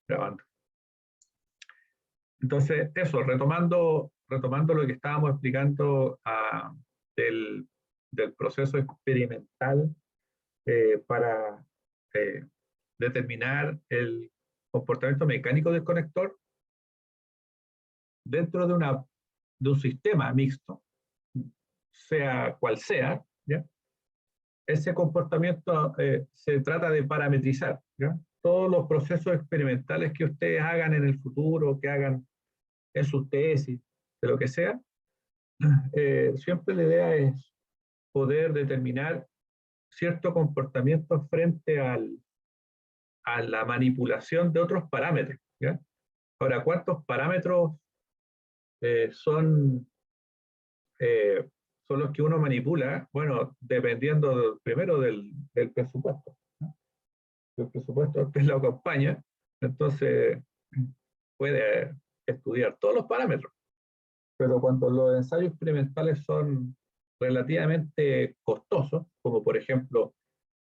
grabando. Entonces, eso, retomando lo que estábamos explicando del proceso experimental para determinar el comportamiento mecánico del conector dentro de un sistema mixto, sea cual sea, ¿ya? Ese comportamiento se trata de parametrizar, ¿ya? Todos los procesos experimentales que ustedes hagan en el futuro, que hagan en sus tesis, de lo que sea, siempre la idea es poder determinar cierto comportamiento frente a la manipulación de otros parámetros, ¿ya? Ahora, ¿cuántos parámetros son los que uno manipula? Bueno, dependiendo primero del presupuesto, ¿no? El presupuesto que lo acompaña, entonces puede estudiar todos los parámetros. Pero cuando los ensayos experimentales son relativamente costosos, como por ejemplo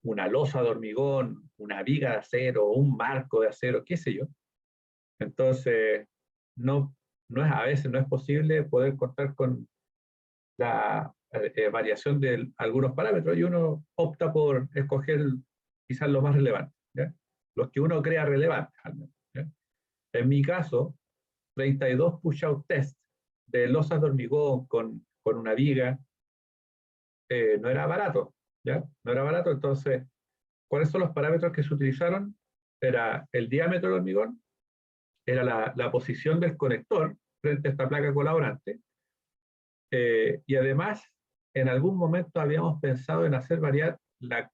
una losa de hormigón, una viga de acero, un marco de acero, qué sé yo, entonces a veces no es posible poder contar con la variación de algunos parámetros y uno opta por escoger quizás lo más relevante, ¿ya? Los que uno crea relevantes, al menos, ¿ya? En mi caso, 32 push-out test de losas de hormigón con una viga, no era barato, ¿ya? No era barato, entonces, ¿cuáles son los parámetros que se utilizaron? Era el diámetro del hormigón, era la posición del conector frente a esta placa colaborante, y además, en algún momento habíamos pensado en hacer variar la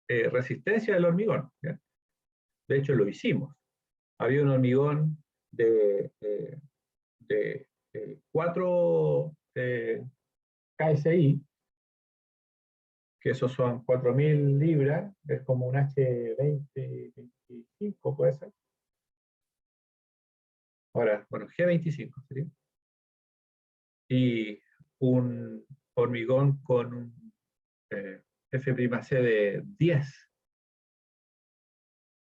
resistencia del hormigón, ¿ya? De hecho, lo hicimos. Había un hormigón de 4 KSI, que esos son 4.000 libras, es como un H20, 25 puede ser. Ahora, bueno, G25 sería. Y un hormigón con un F'C de 10.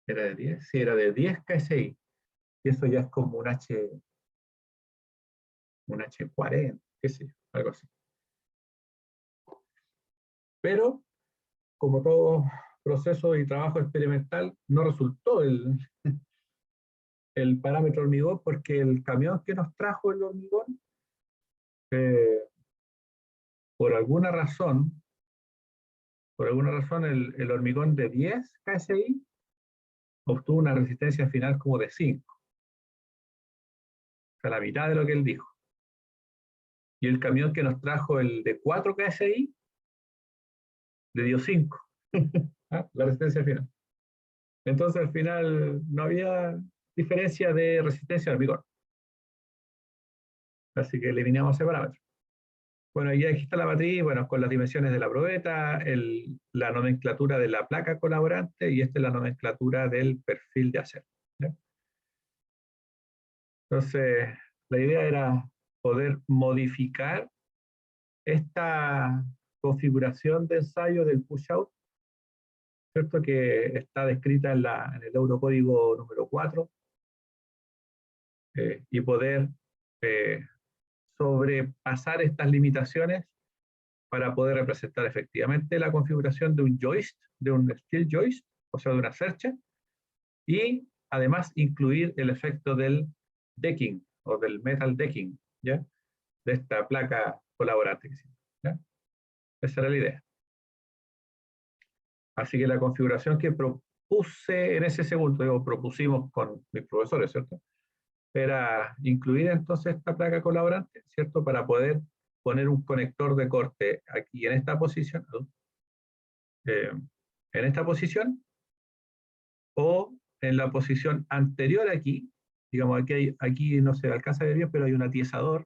¿Era de 10? Sí, era de 10 KSI. Y eso ya es como un H40, qué sé yo, algo así. Pero, como todo proceso y trabajo experimental, no resultó el parámetro hormigón porque el camión que nos trajo el hormigón, eh, por alguna razón el hormigón de 10 KSI obtuvo una resistencia final como de 5, o sea, la mitad de lo que él dijo. Y el camión que nos trajo el de 4 KSI le dio 5, ¿ah? La resistencia final. Entonces al final no había diferencia de resistencia al hormigón. Así que eliminamos ese parámetro. Bueno, y aquí está la matriz, bueno, con las dimensiones de la probeta, la nomenclatura de la placa colaborante y esta es la nomenclatura del perfil de acero, ¿ya? Entonces, la idea era poder modificar esta configuración de ensayo del push-out, ¿cierto? Que está descrita en el Eurocódigo número 4, y poder eh, sobrepasar estas limitaciones para poder representar efectivamente la configuración de un joist, de un steel joist, o sea, de una cercha, y además incluir el efecto del decking o del metal decking, ¿ya? De esta placa colaborante, ¿ya? Esa era la idea. Así que la configuración que propuse en ese segundo, digo, propusimos con mis profesores, ¿cierto? Era incluir entonces esta placa colaborante, ¿cierto? Para poder poner un conector de corte aquí en esta posición, o en la posición anterior aquí, digamos, aquí no se alcanza a ver bien, pero hay un atiesador,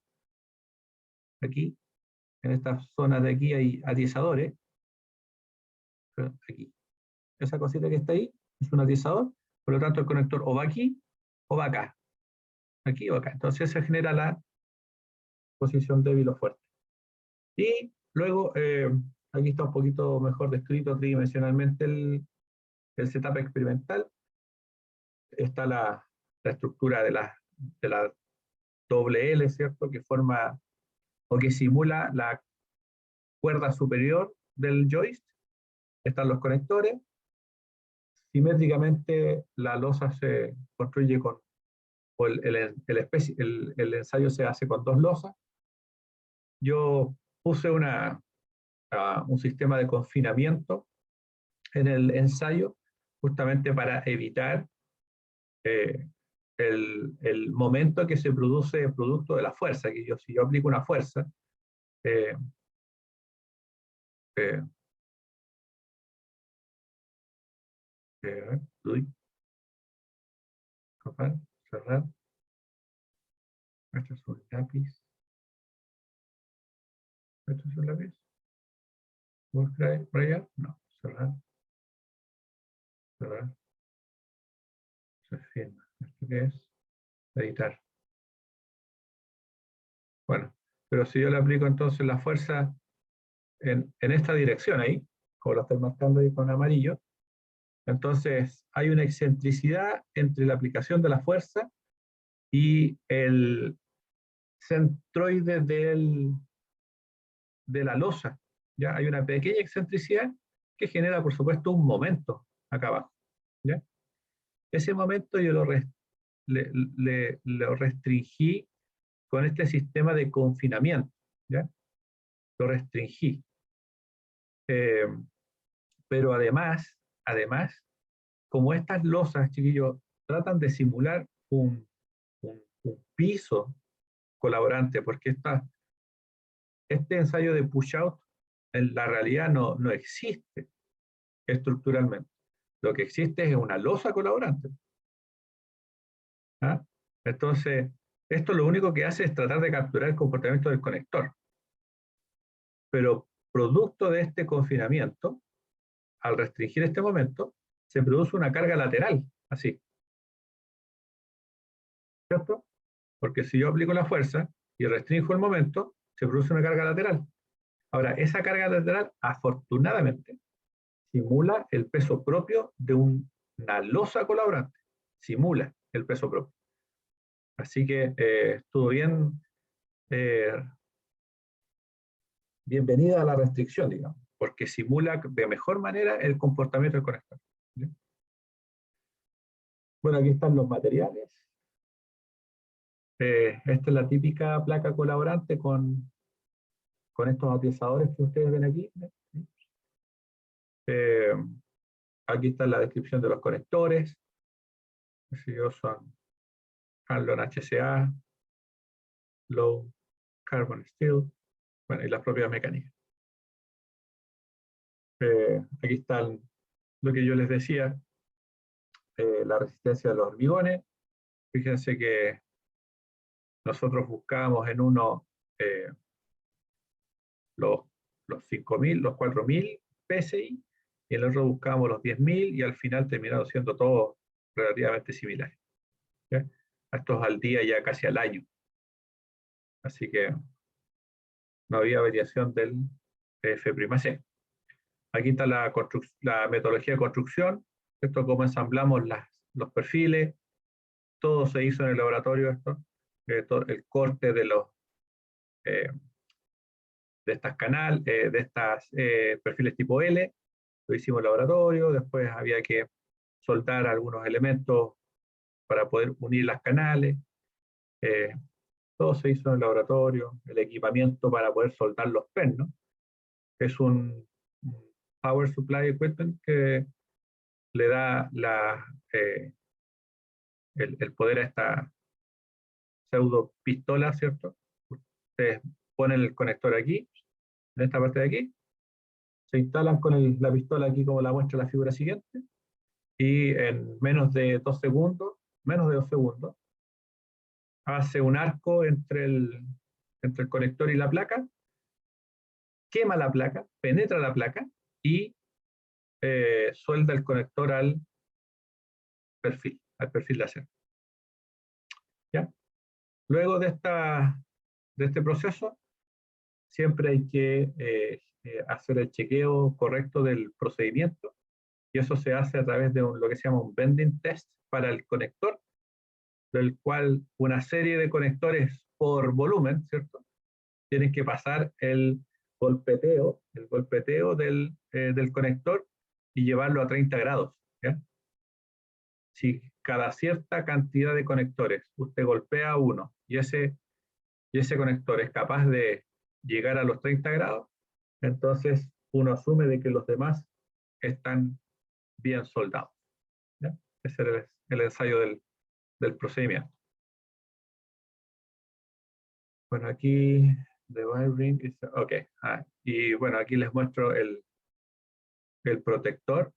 aquí, en estas zonas de aquí hay atiesadores, aquí, esa cosita que está ahí es un atiesador, por lo tanto el conector o va aquí o va acá, aquí o acá, entonces se genera la posición débil o fuerte. Y luego, aquí está un poquito mejor descrito tridimensionalmente el setup experimental. Está la estructura de la doble L, ¿cierto? Que forma o que simula la cuerda superior del joist. Están los conectores. Simétricamente la losa se construye con, o el ensayo se hace con dos losas. Yo puse un sistema de confinamiento en el ensayo justamente para evitar el momento que se produce producto de la fuerza, que si yo aplico una fuerza, eh, eh, tapar, cerrar, esto es un lápiz, esto es un lápiz, buscar por allá, no, cerrar, cerrar, se firma, esto que es editar. Bueno, pero si yo le aplico entonces la fuerza en esta dirección ahí, como lo estoy marcando ahí con amarillo, entonces hay una excentricidad entre la aplicación de la fuerza y el centroide de la losa. ¿Ya? Hay una pequeña excentricidad que genera, por supuesto, un momento acá abajo. ¿Ya? Ese momento yo lo restringí con este sistema de confinamiento. ¿Ya? Lo restringí. Pero además, como estas losas, chiquillos, tratan de simular un piso colaborante, porque este ensayo de push-out en la realidad no existe estructuralmente. Lo que existe es una losa colaborante. ¿Ah? Entonces, esto lo único que hace es tratar de capturar el comportamiento del conector. Pero producto de este confinamiento, al restringir este momento, se produce una carga lateral, así. ¿Cierto? Porque si yo aplico la fuerza y restringo el momento, se produce una carga lateral. Ahora, esa carga lateral, afortunadamente, simula el peso propio de una losa colaborante. Simula el peso propio. Así que estuvo eh, bienvenida a la restricción, digamos, porque simula de mejor manera el comportamiento del conector. ¿Sí? Bueno, aquí están los materiales. Esta es la típica placa colaborante con estos atizadores que ustedes ven aquí. ¿Sí? Aquí está la descripción de los conectores. Ellos son Hanlon HCA, Low Carbon Steel, bueno, y las propiedades mecánicas. Aquí está lo que yo les decía, la resistencia de los hormigones. Fíjense que nosotros buscábamos en uno eh, los 5.000, los 4.000 PSI, y en el otro buscábamos los 10.000, y al final terminaron siendo todos relativamente similares. ¿Ya? Estos al día, ya casi al año. Así que no había variación del F''C. Aquí está la metodología de construcción, esto cómo ensamblamos los perfiles, todo se hizo en el laboratorio, el corte eh, de estas perfiles tipo L, lo hicimos en el laboratorio, después había que soltar algunos elementos para poder unir las canales, todo se hizo en el laboratorio, el equipamiento para poder soltar los pernos, es un Power Supply Equipment que le da el poder a esta pseudo pistola, ¿cierto? Ustedes ponen el conector aquí, en esta parte de aquí, se instalan con la pistola aquí como la muestra la figura siguiente, y en menos de 2 segundos, hace un arco entre el conector y la placa, quema la placa, penetra la placa y suelda el conector al perfil de acero. ¿Ya? Luego de este proceso, siempre hay que hacer el chequeo correcto del procedimiento, y eso se hace a través de lo que se llama un bending test para el conector, del cual una serie de conectores por volumen, ¿cierto? Tienen que pasar el golpeteo del conector y llevarlo a 30 grados. ¿Ya? Si cada cierta cantidad de conectores usted golpea uno y ese conector es capaz de llegar a los 30 grados, entonces uno asume de que los demás están bien soldados. ¿Ya? Ese es el ensayo del procedimiento. Bueno, aquí, the wiring is, ok. Y bueno, aquí les muestro el protector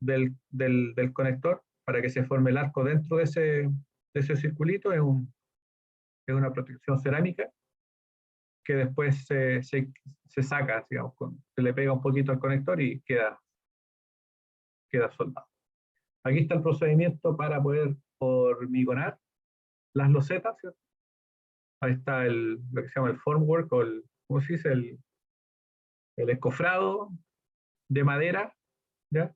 del conector para que se forme el arco dentro de ese circulito. Es una protección cerámica que después se saca, digamos, se le pega un poquito al conector y queda soldado. Aquí está el procedimiento para poder hormigonar las losetas, ¿cierto? Ahí está lo que se llama el formwork, o ¿cómo se dice? El escofrado de madera, ¿ya?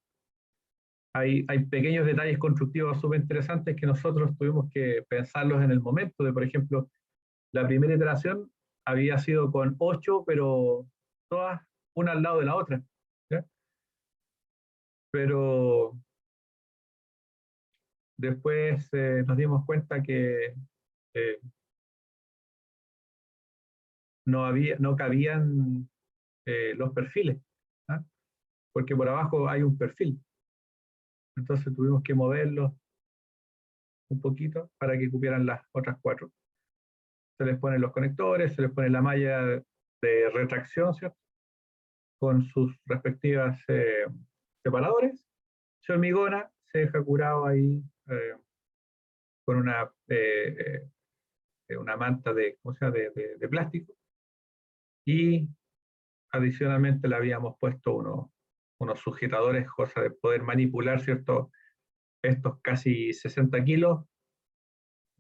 Hay pequeños detalles constructivos súper interesantes que nosotros tuvimos que pensarlos en el momento. Por ejemplo, la primera iteración había sido con 8, pero todas una al lado de la otra. ¿Ya? Pero después nos dimos cuenta que eh, no cabían los perfiles, ¿ah? Porque por abajo hay un perfil. Entonces tuvimos que moverlos un poquito para que cupieran las otras 4. Se les ponen los conectores, se les pone la malla de retracción, ¿cierto? Con sus respectivas separadores, se hormigona, se deja curado ahí con una manta ¿cómo se llama? De plástico, y adicionalmente le habíamos puesto unos sujetadores, cosa de poder manipular, ¿cierto? Estos casi 60 kilos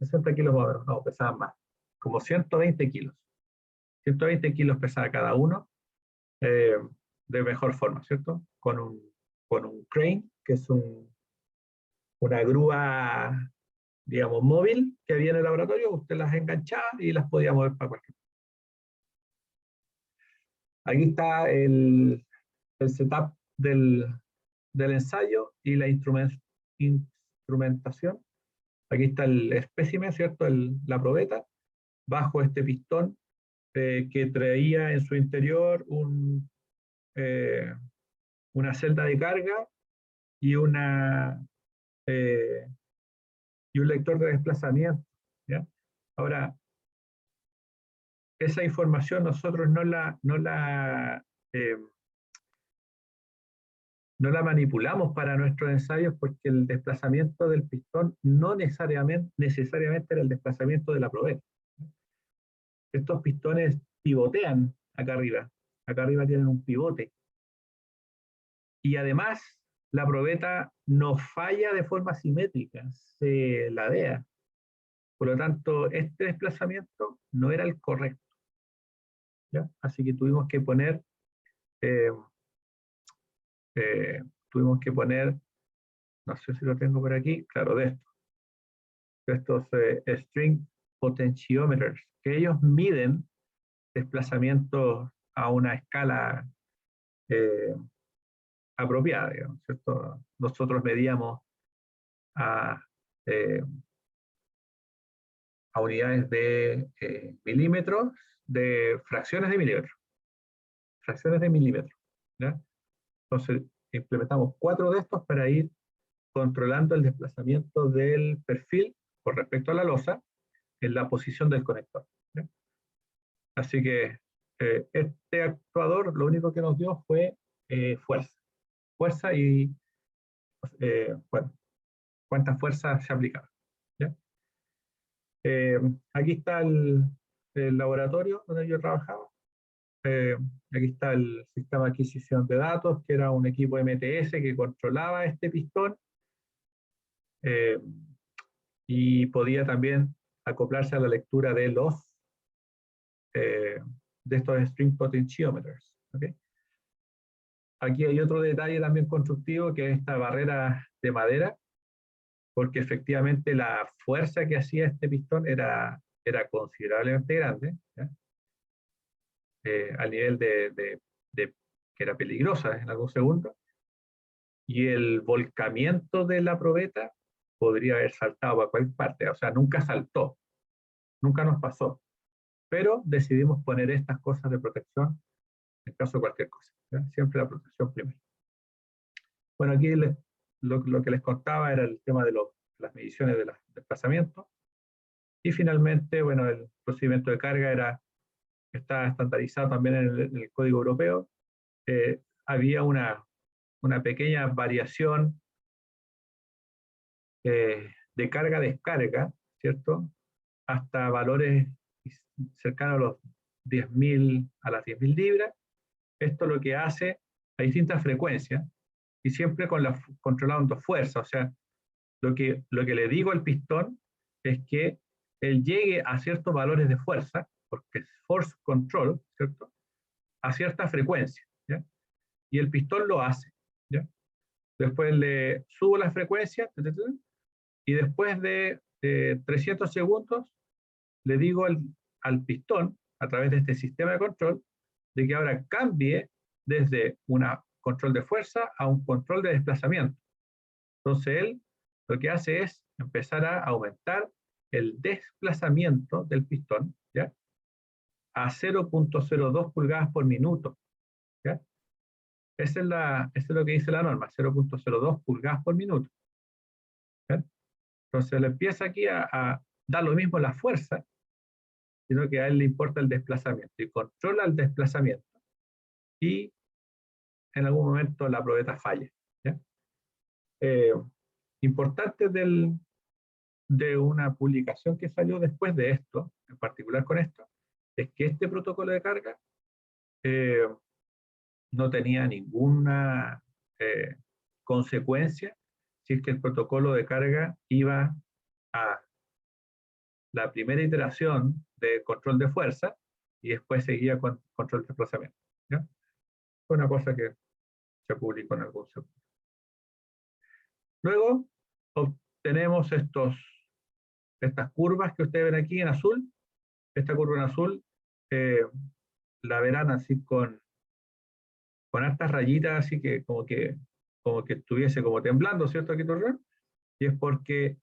más o menos, no, pesaban más, como 120 kilos. 120 kilos pesaba cada uno, eh, de mejor forma, ¿cierto? Con un crane, que es una grúa, digamos, móvil que había en el laboratorio. Usted las enganchaba y las podía mover para cualquier. Aquí está el setup del ensayo y la instrumentación. Aquí está el espécimen, ¿cierto? La probeta, bajo este pistón que traía en su interior una celda de carga y eh, y un lector de desplazamiento. ¿Ya? Ahora, esa información nosotros eh, no la manipulamos para nuestros ensayos, porque el desplazamiento del pistón no necesariamente era el desplazamiento de la probeta. Estos pistones pivotean acá arriba. Acá arriba tienen un pivote. Y además, la probeta no falla de forma simétrica, se ladea. Por lo tanto, este desplazamiento no era el correcto. ¿Ya? Así que eh, eh, no sé si lo tengo por aquí, claro, de estos string potentiometers, que ellos miden desplazamientos a una escala eh, apropiada, digamos, ¿cierto? Nosotros medíamos a, eh, a unidades de milímetros, de fracciones de milímetros. Fracciones de milímetros. ¿Ya? Entonces, implementamos 4 de estos para ir controlando el desplazamiento del perfil con respecto a la losa en la posición del conector. ¿Ya? Así que este actuador lo único que nos dio fue fuerza. Fuerza y, bueno, cuánta fuerza se aplicaba. ¿Ya? Aquí está el laboratorio donde yo trabajaba. Eh, Aquí está el sistema de adquisición de datos, que era un equipo MTS que controlaba este pistón, eh, y podía también acoplarse a la lectura eh, de estos string potentiometers. ¿Okay? Aquí hay otro detalle también constructivo, que es esta barrera de madera, porque efectivamente la fuerza que hacía este pistón era considerablemente grande, ¿ya? Al nivel que era peligrosa en algún segundo, y el volcamiento de la probeta podría haber saltado a cualquier parte, o sea, nunca saltó, nunca nos pasó, pero decidimos poner estas cosas de protección en caso de cualquier cosa, ¿ya? Siempre la protección primero. Bueno, aquí lo que les contaba era el tema de las mediciones de los desplazamientos, y finalmente, bueno, el procedimiento de carga está estandarizado también en el código europeo. Había una pequeña variación de carga-descarga, ¿cierto? Hasta valores cercanos a los 10.000, a las 10.000 libras. Esto lo que hace a distintas frecuencias y siempre controlando fuerza. O sea, lo que le digo al pistón es que él llegue a ciertos valores de fuerza, porque es force control, ¿cierto? A cierta frecuencia, ¿ya? Y el pistón lo hace, ¿ya? Después le subo la frecuencia, y después de 300 segundos le digo al pistón, a través de este sistema de control, de que ahora cambie desde un control de fuerza a un control de desplazamiento. Entonces él lo que hace es empezar a aumentar el desplazamiento del pistón, ¿ya? A 0.02 pulgadas por minuto, ¿ya? Eso es lo que dice la norma, 0.02 pulgadas por minuto, ¿ya? Entonces le empieza aquí a dar lo mismo la fuerza, sino que a él le importa el desplazamiento y controla el desplazamiento. Y en algún momento la probeta falla, ¿ya? Importante de una publicación que salió después de esto, en particular con esto, es que este protocolo de carga no tenía ninguna consecuencia si es que el protocolo de carga iba a la primera iteración de control de fuerza y después seguía con control de desplazamiento, ¿ya? Fue una cosa que se publicó en algún segundo. Luego obtenemos estas curvas que ustedes ven aquí en azul. Esta curva en azul la verán así con hartas rayitas, así que como que estuviese como temblando, ¿cierto? Aquí todo, y es porque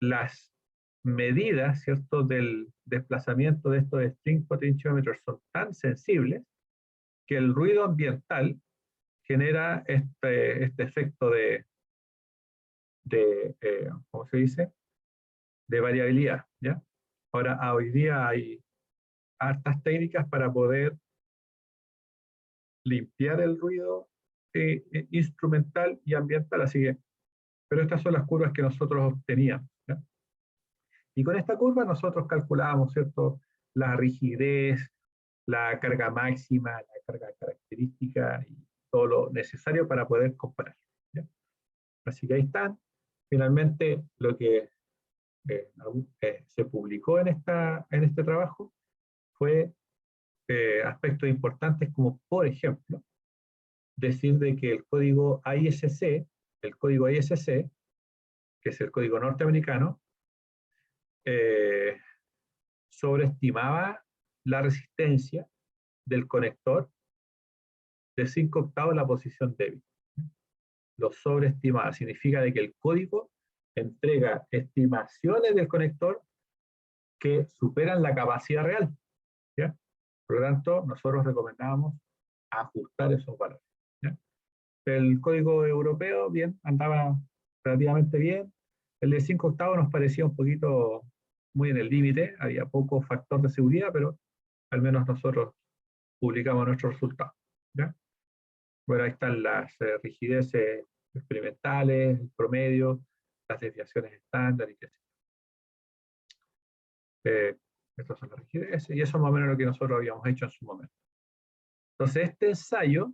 las medidas, ¿cierto?, del desplazamiento de estos string potentiometers son tan sensibles que el ruido ambiental genera este efecto ¿cómo se dice?, de variabilidad, ¿ya? Ahora, hoy día hay hartas técnicas para poder limpiar el ruido instrumental y ambiental, así que, pero estas son las curvas que nosotros obteníamos, ¿ya? Y con esta curva nosotros calculábamos, ¿cierto?, la rigidez, la carga máxima, la carga característica y todo lo necesario para poder comparar, ¿ya? Así que ahí están. Finalmente, lo que se publicó en este trabajo fue aspectos importantes como, por ejemplo, decir de que el código ISC, que es el código norteamericano, sobreestimaba la resistencia del conector de 5 octavos la posición débil. Lo sobreestimaba, significa de que el código entrega estimaciones del conector que superan la capacidad real, ¿ya? Por lo tanto, nosotros recomendábamos ajustar esos valores, ¿ya? El código europeo, bien, andaba relativamente bien. El de 5 octavos nos parecía un poquito muy en el límite, había poco factor de seguridad, pero al menos nosotros publicamos nuestros resultados, ¿ya? Bueno, ahí están las rigideces experimentales, el promedio, las desviaciones estándar y qué sé yo. Estas son las rigideces, y eso es más o menos lo que nosotros habíamos hecho en su momento. Entonces, este ensayo,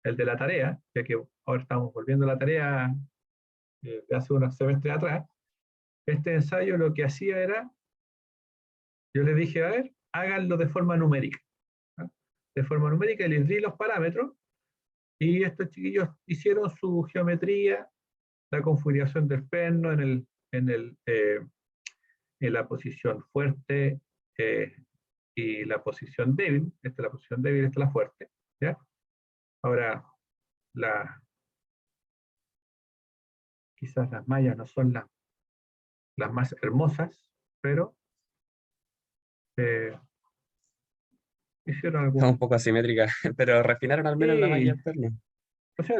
el de la tarea, ya que ahora estamos volviendo a la tarea de hace unos semestres atrás, este ensayo lo que hacía era, yo les dije, a ver, háganlo de forma numérica, ¿no? De forma numérica, les di los parámetros, y estos chiquillos hicieron su geometría la configuración del perno en la posición fuerte y la posición débil. Esta es la posición débil, esta es la fuerte. ¿Ya? Ahora, quizás las mallas no son las más hermosas, pero hicieron Está un algún... poco asimétrica, pero refinaron al menos la malla Sí, externa. o sea,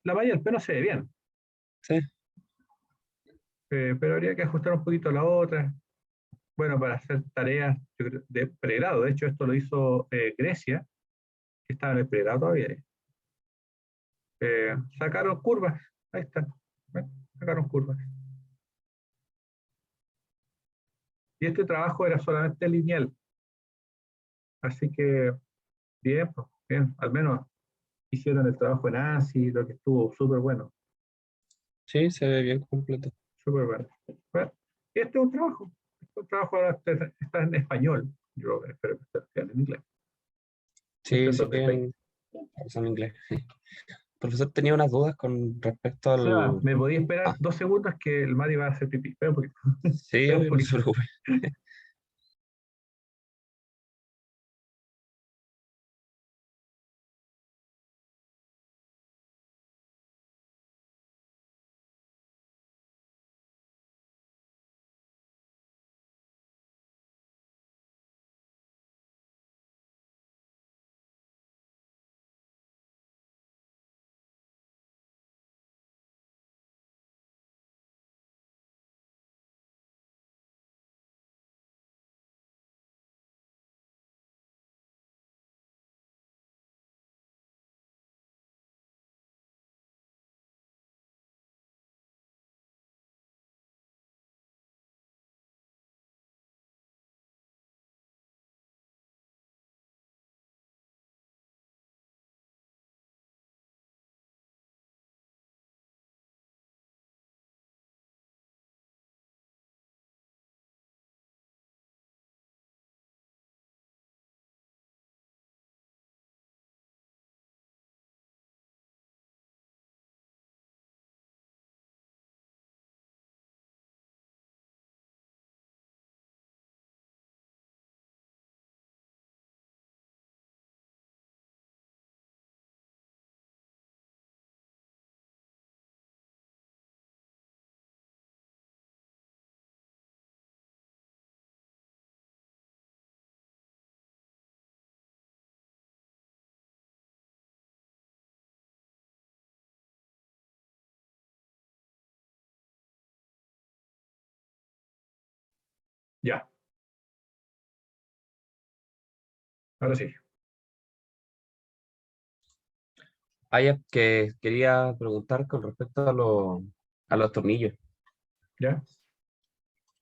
la malla del perno se ve bien, Sí, pero habría que ajustar un poquito la otra. Bueno, para hacer tareas de pregrado, de hecho esto lo hizo Grecia, que estaba en el pregrado todavía. Sacaron curvas, ahí están, sacaron curvas. Y este trabajo era solamente lineal, así que bien, pues, bien, al menos hicieron el trabajo en ANSI, lo que estuvo súper bueno, sí, se ve bien completo. súper bueno. Bueno, este es un trabajo ahora está en español, yo espero que esté en inglés. Sí, Cuestión sí, donde estáis. en inglés. Profesor, tenía unas dudas con respecto Seba, al... ¿me podía esperar Ah, 2 segundos que el Mati va a hacer pipí? Espera un poquito. sí, Espera un obvio, no se poquito. preocupe. Ya, ahora sí. Que quería preguntar con respecto a los tornillos, ¿Ya?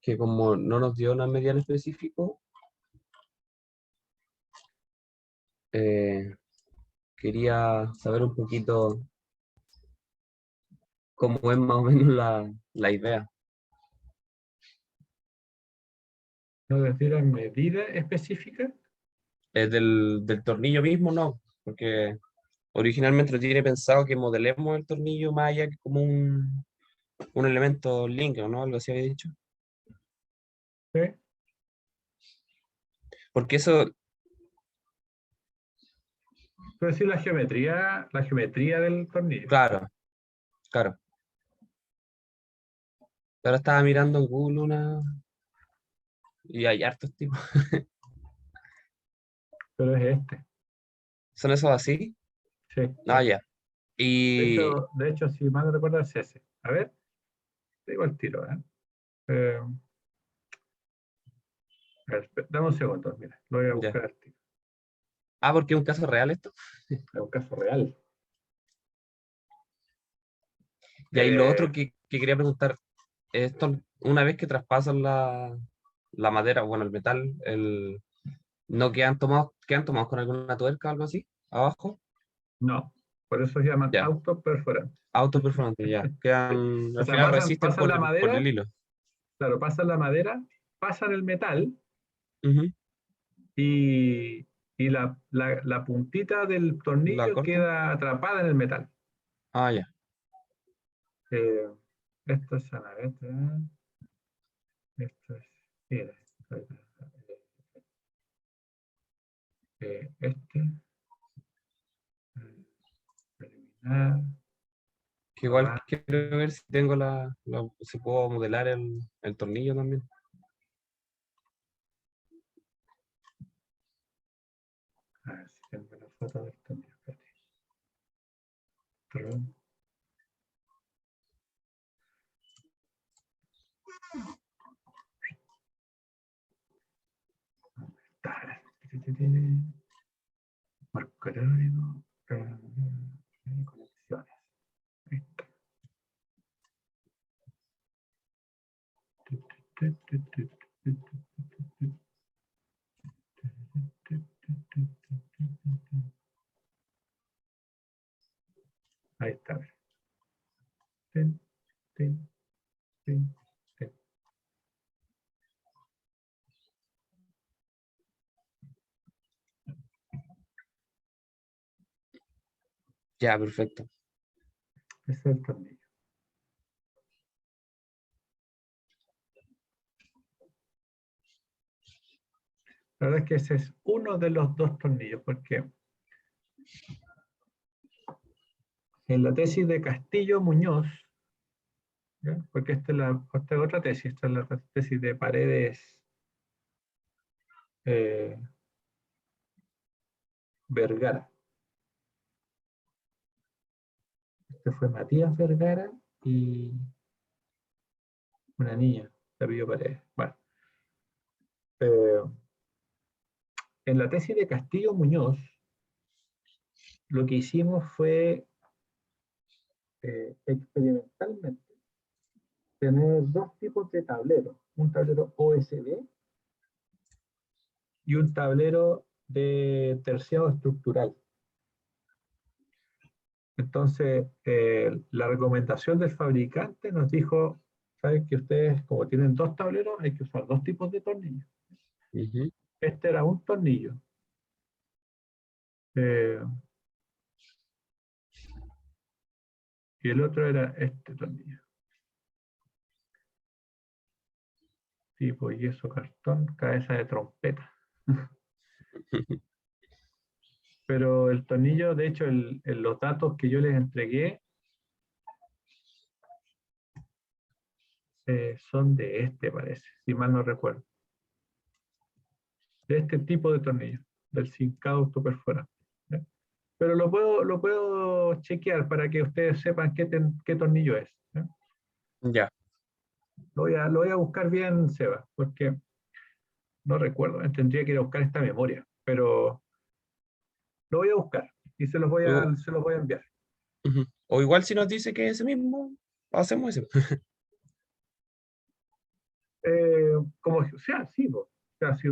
que como no nos dio una medida en específico, eh, quería saber un poquito cómo es más o menos la idea. ¿No decir medida específica? Del tornillo mismo, no, porque originalmente lo tiene pensado que modelemos el tornillo más allá que como un elemento link, ¿no? Algo así había dicho. ¿Sí? Porque eso, Quiero decir la geometría del tornillo. claro, claro. Ahora estaba mirando en Google y hay hartos tipos. Pero es este. ¿Son esos así? Sí, Ah, este. ya. Y De hecho, si mal no recuerdo, es ese. A ver, te digo el tiro, ¿eh? Eh, a ver, dame un segundo, mira, lo voy a ya. buscar al tiro. Ah, porque es un caso real esto. Es un caso real. Y ahí lo otro Eh, que quería preguntar, esto, una vez que traspasan la madera, bueno, el metal, ¿no quedan tomados con alguna tuerca o algo así? ¿Abajo? no, por eso se llaman Ya. autoperforantes. Autoperformante, ya. O Al sea, final resisten pasan la por madera, el hilo. claro, pasan la madera, pasan el metal Ujú. y, y la puntita del La tornillo cortan. queda atrapada en el metal. Ah, ya. Eh, esto es Sanaveta. Esto es. Mira, este. Eliminar. Que igual Borrar. quiero ver si tengo si puedo modelar el tornillo también. A ver si tengo la foto del tornillo. Espérate. Perdón. Está. Marco teórico. Conexiones. Ahí está. Ahí está. Tin, tin, tin, tin. Ya, perfecto. Ese es el tornillo. La verdad es que ese es uno de los dos tornillos, porque en la tesis de Castillo Muñoz, ¿ya? Porque esta es otra tesis, esta es la tesis de Paredes eh, Vergara. Este fue Matías Vergara y una niña, de apellido Paredes. Bueno, eh, en la tesis de Castillo Muñoz, lo que hicimos fue experimentalmente tener dos tipos de tableros, un tablero OSB y un tablero de terciado estructural. Entonces, la recomendación del fabricante nos dijo, saben que ustedes, como tienen dos tableros, hay que usar dos tipos de tornillos. Ujú. Este era un tornillo. eh, y el otro era este tornillo. Tipo yeso cartón, cabeza de trompeta. Pero el tornillo, de hecho, los datos que yo les entregué son de este, parece, si mal no recuerdo. De este tipo de tornillo, del cincado autoperforante. ¿Ya? Pero lo puedo chequear para que ustedes sepan qué tornillo es. ¿Ya? Ya. Lo voy a buscar bien, Seba, porque no recuerdo, tendría que ir a buscar esta memoria, pero lo voy a buscar y O, se los voy a enviar. ujú. O igual si nos dice que es ese mismo, hacemos ese. Como sea, sí, o sea, si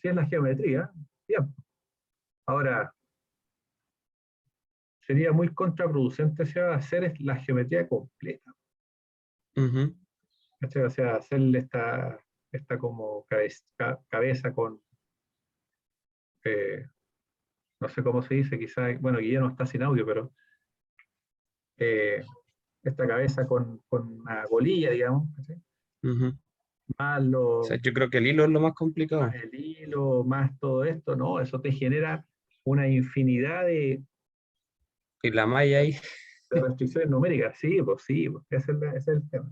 es la geometría, bien. Ahora, sería muy contraproducente hacer la geometría completa. Ujú. ¿Cachai? O sea, hacerle esta como cabeza con, eh, no sé cómo se dice, quizás, bueno, Guillermo está sin audio, pero eh, esta cabeza con una golilla, digamos, ¿cachai? Ujú. Más, O sea, yo creo que el hilo es lo más complicado. más el hilo, más todo esto, ¿no? Eso te genera una infinidad Y la malla ahí, de restricciones numéricas. Sí, pues, ese es el tema.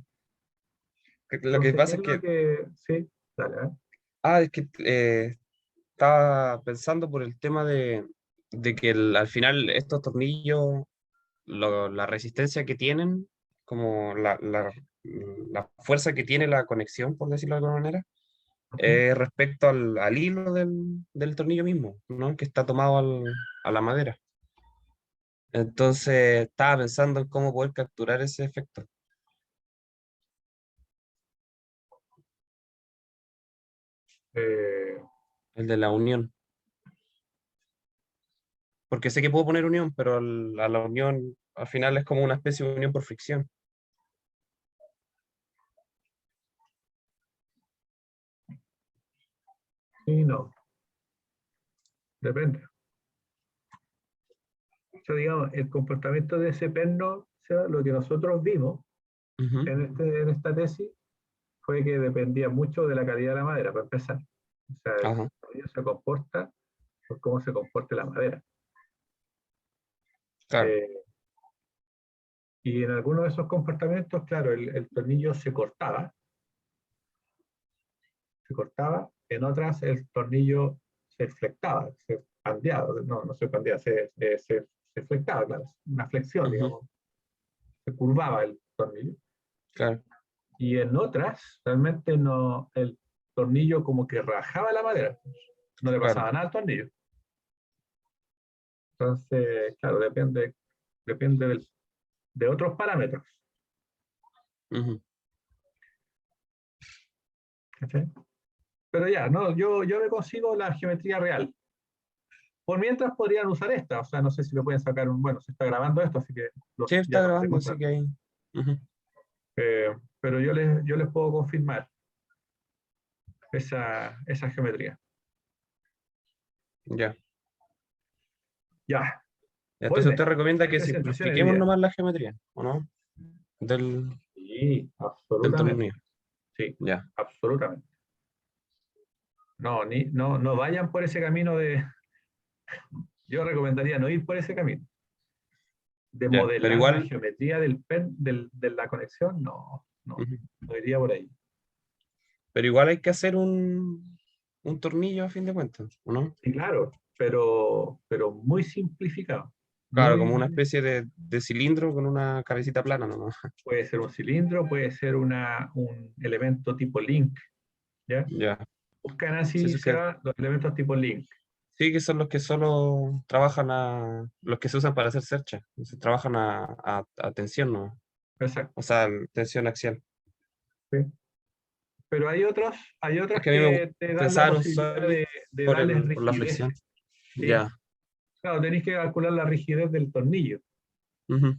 lo que Entonces, ¿qué pasa es es lo que, que... Sí, dale, ¿eh? es que estaba pensando por el tema de que al final estos tornillos, la resistencia que tienen, como la fuerza que tiene la conexión, por decirlo de alguna manera, Ujú. respecto al hilo del tornillo mismo, ¿no? Que está tomado a la madera. Entonces estaba pensando en cómo poder capturar ese efecto, Eh, el de la unión. Porque sé que puedo poner unión, pero a la unión al final es como una especie de unión por fricción. sí, no, depende. O sea, digamos, el comportamiento de ese perno sea, lo que nosotros vimos Ujú. en esta tesis fue que dependía mucho de la calidad de la madera, para empezar. O sea, el Ajá, tornillo se comporta por cómo se comporte la madera. claro. Eh, y en algunos de esos comportamientos, claro, el tornillo se cortaba, en otras el tornillo se flectaba, se expandía, no se expandía, se flectaba, claro, una flexión, Ujú, digamos, se curvaba el tornillo. claro, Y en otras, realmente no, el tornillo como que rajaba la madera, no le claro. pasaba nada al tornillo. Entonces, claro, depende de otros parámetros. Ujú. ¿Cachai? Pero ya, no, yo me consigo la geometría real. Por mientras podrían usar esta, o sea, no sé si le pueden sacar bueno, se está grabando esto, así que Sí, ya está lo grabando, podemos así usar. que ahí. Ujú. Pero yo les puedo confirmar esa geometría. Ya. Ya, Entonces usted vuelve. recomienda Hay que presentaciones hoy simplifiquemos día. nomás la geometría, ¿o no? Del, Sí, del absolutamente. tornillo. Sí, Ya. absolutamente. No, no vayan por ese camino de. Yo recomendaría no ir por ese camino. De Ya. Pero modelar la igual. geometría de la conexión, no, no, Ujú. no iría por ahí. Pero igual hay que hacer un tornillo a fin de cuentas, ¿o no? Sí, claro, pero muy simplificado. Claro, como Muy, una especie de cilindro con una cabecita plana nomás. puede ser un cilindro, puede ser un elemento tipo link, ¿ya? Ya. Buscan Sí, así, eso que, Seba, los elementos tipo link. sí, que son los que solo trabajan los que se usan para hacer cercha. Se trabajan a tensión, ¿no? Exacto. O sea, tensión axial. ¿Sí? Pero hay otros Es que a mí que te dan la pensaba en posibilidad usarlo de por darles por la rigidez, flexión. ¿sí? Ya. Claro, tenéis que calcular la rigidez del tornillo, Ujú.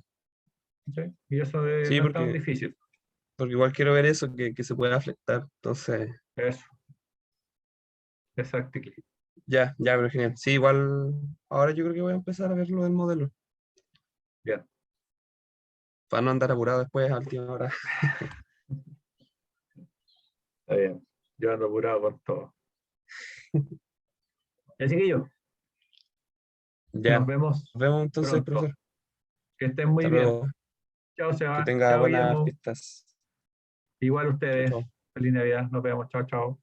¿sí? Y eso Sí, no es tan porque, difícil. porque igual quiero ver eso, que se pueda flectar. Entonces, Eso, exacto. ya, pero genial. Sí, igual ahora yo creo que voy a empezar a ver lo del modelo. Bien, Para no andar apurado después a última hora. está bien. Yo ando apurado con todo. Así que Ya. nos Nos vemos vemos entonces, pronto. profesor. Que estén muy Hasta bien. luego. Chao, Que Seba. tenga Chao, buenas Guillermo. fiestas. Igual Chao, ustedes. chao. Feliz Navidad. Nos vemos. Chao, chao.